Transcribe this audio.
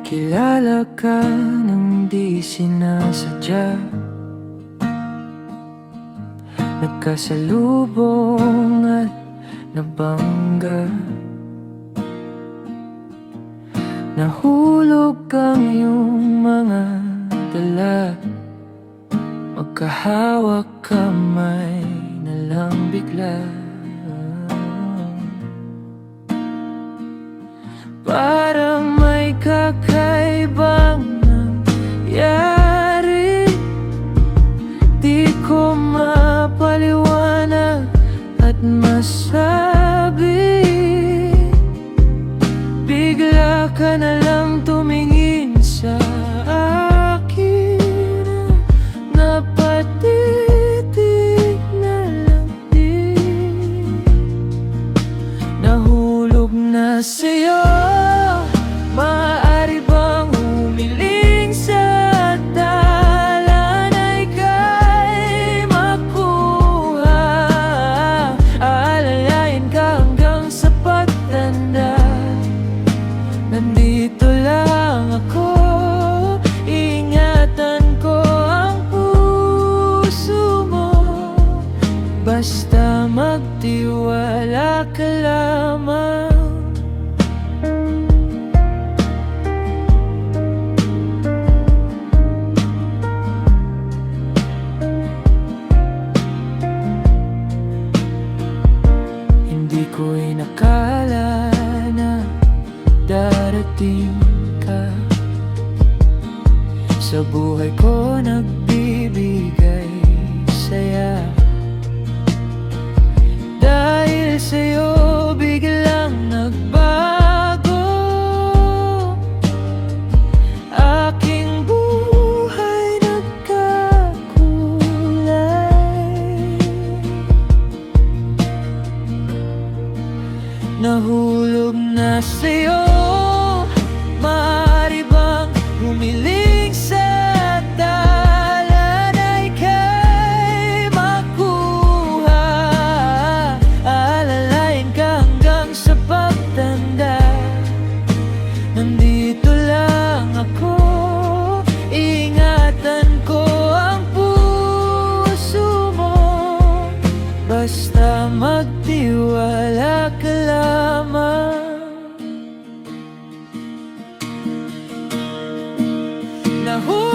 Kilala ka nang di sinasadya, nagkasalubong at nabangga. Nahulog ang iyong mga dala, magkahawak kamay na lang bigla. Parang may kakaibang nangyari, di ko mapaliwanag at masabi. Bigla ka na lang tumingin sa akin, napatitig na lang din. Nahulog na sa'yo. Maaari bang humiling sa dalan ay ika'y makuha? Aalalayan ka hanggang sa pagtanda. Nandito lang ako, ingatan ko ang puso mo. Basta magtiwala ka lamang. Hindi ko inakala na darating ka sa buhay ko, nagbibigay saya. Dahil sa'yo biglang nagbago aking buhay, nagkakulay. Nahulog na sa'yo. Maaari bang humiling sa dalan ay ika'y makuha? Aalalayan ka hanggang sa pagtanda. Nandito lang ako, ingatan ko ang puso mo. Basta magtiwala ka lamang. Nahulog